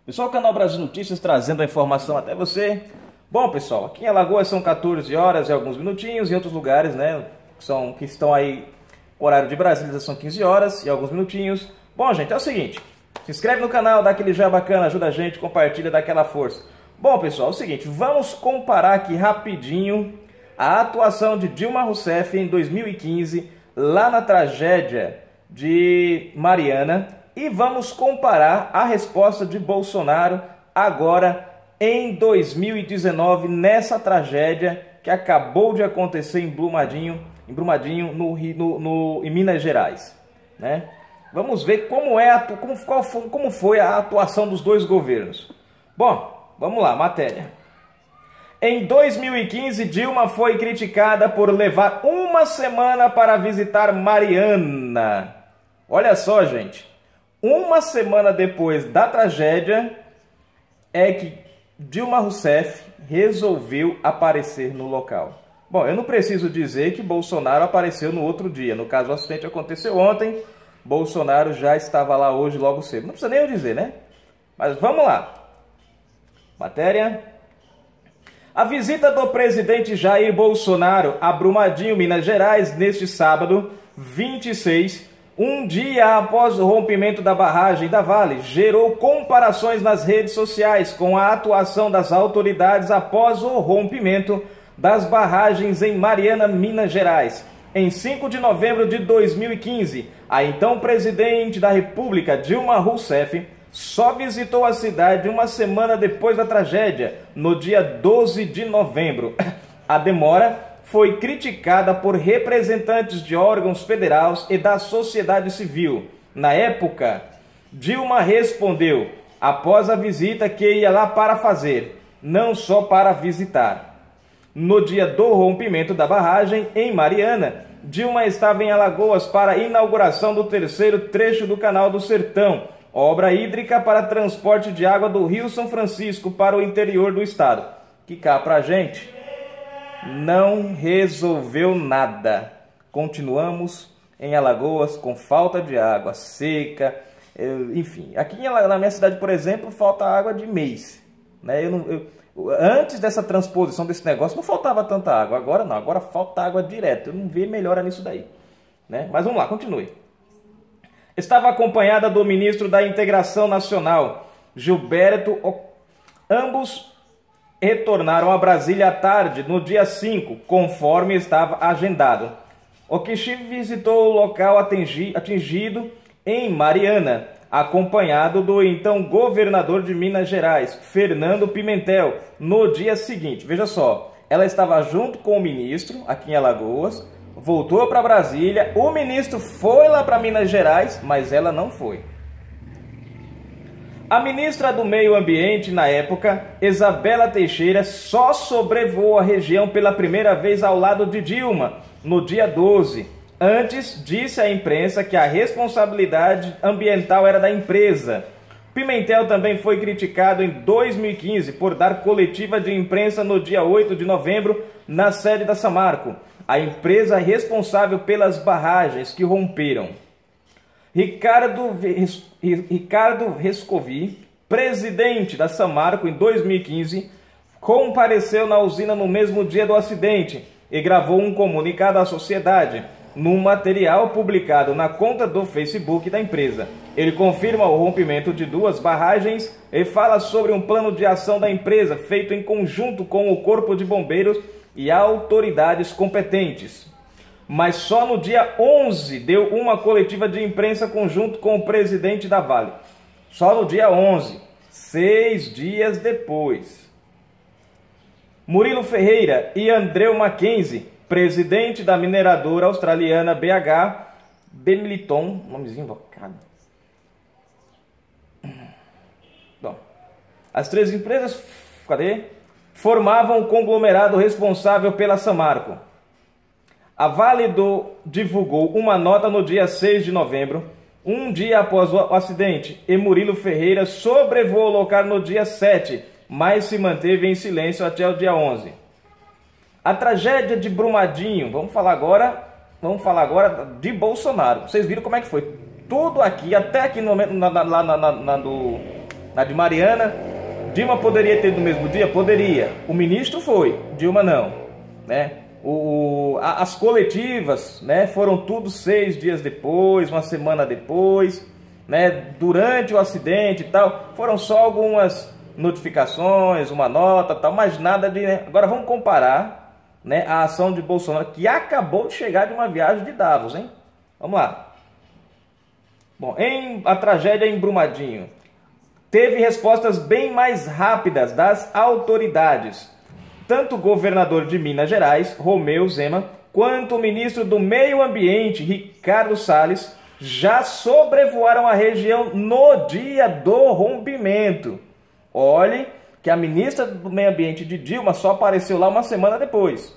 Pessoal, o canal Brasil Notícias trazendo a informação até você. Bom, pessoal, aqui em Alagoas são 14 horas e alguns minutinhos, em outros lugares, né, que estão aí, o horário de Brasília são 15 horas e alguns minutinhos. Bom, gente, é o seguinte, se inscreve no canal, dá aquele joinha bacana, ajuda a gente, compartilha, dá aquela força. Bom, pessoal, é o seguinte, vamos comparar aqui rapidinho a atuação de Dilma Rousseff em 2015, lá na tragédia de Mariana, e vamos comparar a resposta de Bolsonaro agora em 2019, nessa tragédia que acabou de acontecer em Brumadinho, em Minas Gerais, né? Vamos ver como foi a atuação dos dois governos. Bom, vamos lá, matéria. Em 2015, Dilma foi criticada por levar uma semana para visitar Mariana. Olha só, gente. Uma semana depois da tragédia é que Dilma Rousseff resolveu aparecer no local. Bom, eu não preciso dizer que Bolsonaro apareceu no outro dia. No caso, o acidente aconteceu ontem, Bolsonaro já estava lá hoje logo cedo. Não precisa nem eu dizer, né? Mas vamos lá. Matéria. A visita do presidente Jair Bolsonaro a Brumadinho, Minas Gerais, neste sábado, 26, um dia após o rompimento da barragem da Vale, gerou comparações nas redes sociais com a atuação das autoridades após o rompimento das barragens em Mariana, Minas Gerais. Em 5 de novembro de 2015, a então presidente da República, Dilma Rousseff, só visitou a cidade uma semana depois da tragédia, no dia 12 de novembro. A demora foi criticada por representantes de órgãos federais e da sociedade civil. Na época, Dilma respondeu, após a visita, que ia lá para fazer, não só para visitar. No dia do rompimento da barragem, em Mariana, Dilma estava em Alagoas para a inauguração do terceiro trecho do Canal do Sertão, obra hídrica para transporte de água do Rio São Francisco para o interior do estado. Que cá pra gente não resolveu nada. Continuamos em Alagoas com falta de água, seca, enfim. Aqui na minha cidade, por exemplo, falta água de mês, né? Antes dessa transposição desse negócio não faltava tanta água, agora não, agora falta água direto. Eu não vejo melhora nisso daí, né? Mas vamos lá, continue. Estava acompanhada do ministro da Integração Nacional, Gilberto. Ambos retornaram a Brasília à tarde, no dia 5, conforme estava agendado. Okishi visitou o local atingido em Mariana, acompanhado do então governador de Minas Gerais, Fernando Pimentel, no dia seguinte. Veja só, ela estava junto com o ministro, aqui em Alagoas, voltou para Brasília, o ministro foi lá para Minas Gerais, mas ela não foi. A ministra do Meio Ambiente, na época, Isabela Teixeira, só sobrevoou a região pela primeira vez ao lado de Dilma, no dia 12. Antes, disse à imprensa que a responsabilidade ambiental era da empresa. Pimentel também foi criticado em 2015 por dar coletiva de imprensa no dia 8 de novembro, na sede da Samarco, a empresa responsável pelas barragens que romperam. Ricardo Rescovi, presidente da Samarco em 2015, compareceu na usina no mesmo dia do acidente e gravou um comunicado à sociedade, num material publicado na conta do Facebook da empresa. Ele confirma o rompimento de duas barragens e fala sobre um plano de ação da empresa feito em conjunto com o Corpo de Bombeiros e autoridades competentes. Mas só no dia 11 deu uma coletiva de imprensa conjunto com o presidente da Vale. Só no dia 11, 6 dias depois. Murilo Ferreira e Andrew Mackenzie, presidente da mineradora australiana BH, Bemiliton, nomezinho invocado. Bom, as três empresas, formavam o conglomerado responsável pela Samarco. A Vale divulgou uma nota no dia 6 de novembro, um dia após o acidente, e Murilo Ferreira sobrevoou o local no dia 7, mas se manteve em silêncio até o dia 11. A tragédia de Brumadinho, vamos falar agora de Bolsonaro. Vocês viram como é que foi? Tudo aqui, até aqui no Na de Mariana, Dilma poderia ter no mesmo dia? Poderia. O ministro foi, Dilma não, né? As coletivas, né, foram tudo 6 dias depois, uma semana depois, né, durante o acidente e tal, foram só algumas notificações, uma nota, tal, mas nada de... Né? Agora vamos comparar, né, a ação de Bolsonaro, que acabou de chegar de uma viagem de Davos, hein? Vamos lá. Bom, a tragédia em Brumadinho teve respostas bem mais rápidas das autoridades. Tanto o governador de Minas Gerais, Romeu Zema, quanto o ministro do Meio Ambiente, Ricardo Salles, já sobrevoaram a região no dia do rompimento. Olhe que a ministra do Meio Ambiente de Dilma só apareceu lá uma semana depois.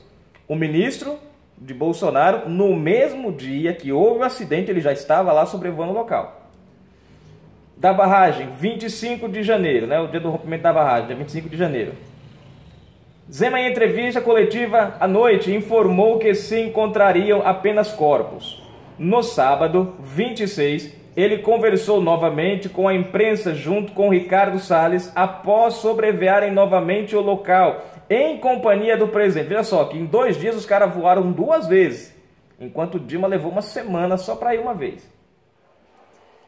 O ministro de Bolsonaro, no mesmo dia que houve o acidente, ele já estava lá sobrevoando o local. Da barragem, 25 de janeiro, né, o dia do rompimento da barragem, dia 25 de janeiro. Zema, em entrevista coletiva à noite, informou que se encontrariam apenas corpos. No sábado, 26, ele conversou novamente com a imprensa junto com Ricardo Salles após sobrevoarem novamente o local, em companhia do presidente. Veja só, que em 2 dias os caras voaram 2 vezes, enquanto Dilma levou uma semana só para ir uma vez.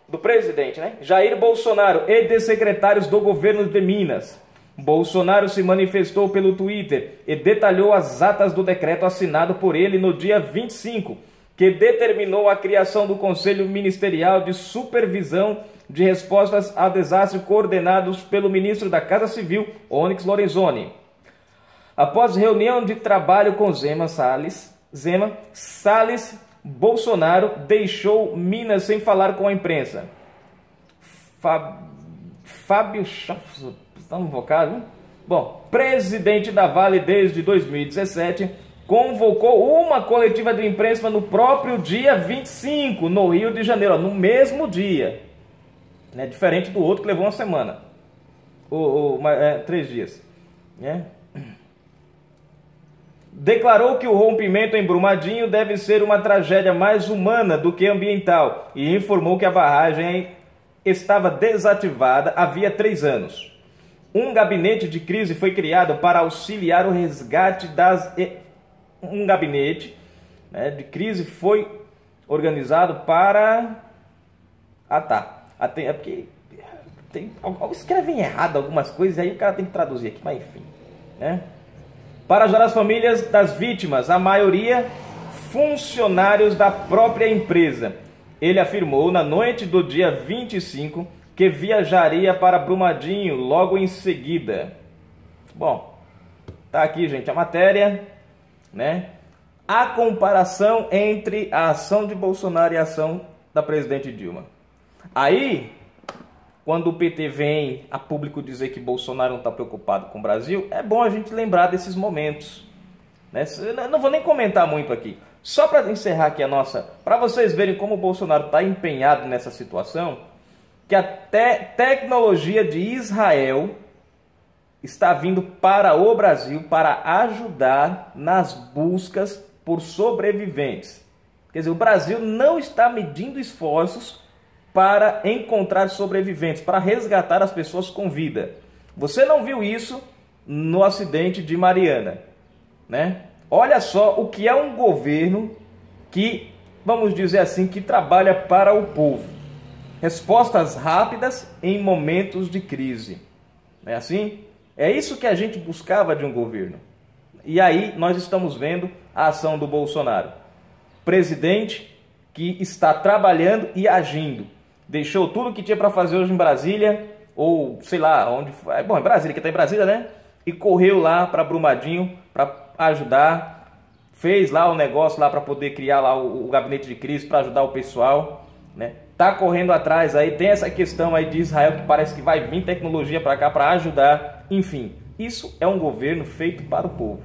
Do presidente, né? Jair Bolsonaro e de secretários do governo de Minas. Bolsonaro se manifestou pelo Twitter e detalhou as atas do decreto assinado por ele no dia 25, que determinou a criação do Conselho Ministerial de Supervisão de Respostas a Desastre, coordenados pelo ministro da Casa Civil, Onyx Lorenzoni. Após reunião de trabalho com Salles, Bolsonaro deixou Minas sem falar com a imprensa. Fábio Chaves, está no vocábulo? Bom, presidente da Vale desde 2017, convocou uma coletiva de imprensa no próprio dia 25, no Rio de Janeiro, ó, no mesmo dia. Né? Diferente do outro que levou uma semana. 3 dias. Né? Declarou que o rompimento em Brumadinho deve ser uma tragédia mais humana do que ambiental e informou que a barragem estava desativada havia 3 anos. Um gabinete de crise foi criado para auxiliar o resgate Um gabinete, né, de crise foi organizado para... É porque escrevem errado algumas coisas, aí o cara tem que traduzir aqui, mas enfim, né? Para ajudar as famílias das vítimas, a maioria funcionários da própria empresa. Ele afirmou na noite do dia 25 que viajaria para Brumadinho logo em seguida. Bom, tá aqui, gente, a matéria, né? A comparação entre a ação de Bolsonaro e a ação da presidente Dilma. Aí, quando o PT vem a público dizer que Bolsonaro não está preocupado com o Brasil, é bom a gente lembrar desses momentos. Né? Não vou nem comentar muito aqui. Só para encerrar aqui para vocês verem como o Bolsonaro está empenhado nessa situação, que até tecnologia de Israel está vindo para o Brasil para ajudar nas buscas por sobreviventes. Quer dizer, o Brasil não está medindo esforços para encontrar sobreviventes, para resgatar as pessoas com vida. Você não viu isso no acidente de Mariana, né? Olha só o que é um governo que, vamos dizer assim, que trabalha para o povo. Respostas rápidas em momentos de crise. Não é assim? É isso que a gente buscava de um governo. E aí nós estamos vendo a ação do Bolsonaro. Presidente que está trabalhando e agindo. Deixou tudo que tinha para fazer hoje em Brasília, ou sei lá, onde foi. Bom, em Brasília, que está em Brasília, né? E correu lá para Brumadinho para ajudar. Fez lá o negócio lá para poder criar lá o gabinete de crise para ajudar o pessoal, né? Tá correndo atrás aí, tem essa questão aí de Israel que parece que vai vir tecnologia para cá para ajudar. Enfim, isso é um governo feito para o povo.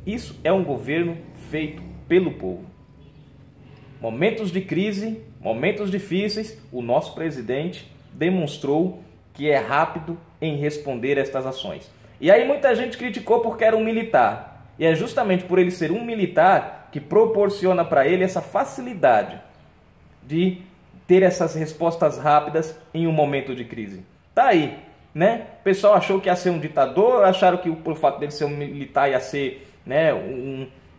Isso é um governo feito pelo povo. Momentos de crise, momentos difíceis, o nosso presidente demonstrou que é rápido em responder a estas ações. E aí muita gente criticou porque era um militar. E é justamente por ele ser um militar que proporciona para ele essa facilidade de ter essas respostas rápidas em um momento de crise. Tá aí, né? O pessoal achou que ia ser um ditador, acharam que por fato dele ser um militar ia ser, né,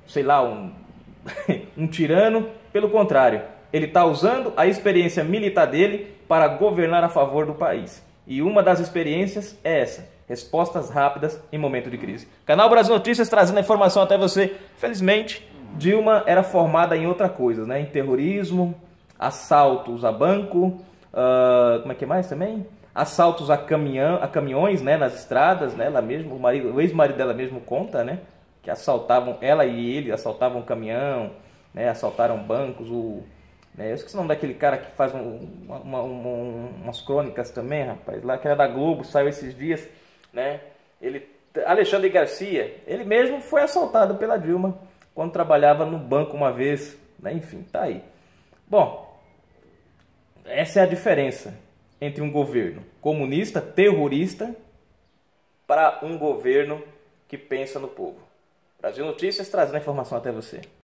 sei lá, um tirano. Pelo contrário, ele está usando a experiência militar dele para governar a favor do país. E uma das experiências é essa: respostas rápidas em momento de crise. Canal Brasil Notícias trazendo a informação até você. Felizmente, Dilma era formada em outra coisa, né? Em terrorismo, assaltos a banco, como é que é mais também? Assaltos a caminhões, né? Nas estradas, né? Ela mesmo, o ex-marido dela mesmo conta, né? Que assaltavam, ela e ele assaltavam um caminhão, né? Assaltaram bancos, eu esqueci o nome daquele cara que faz umas crônicas também, rapaz, lá que era da Globo, saiu esses dias, né? Alexandre Garcia, ele mesmo foi assaltado pela Dilma quando trabalhava no banco uma vez, né? Enfim, tá aí. Bom, essa é a diferença entre um governo comunista, terrorista, para um governo que pensa no povo. Brasil Notícias trazendo a informação até você.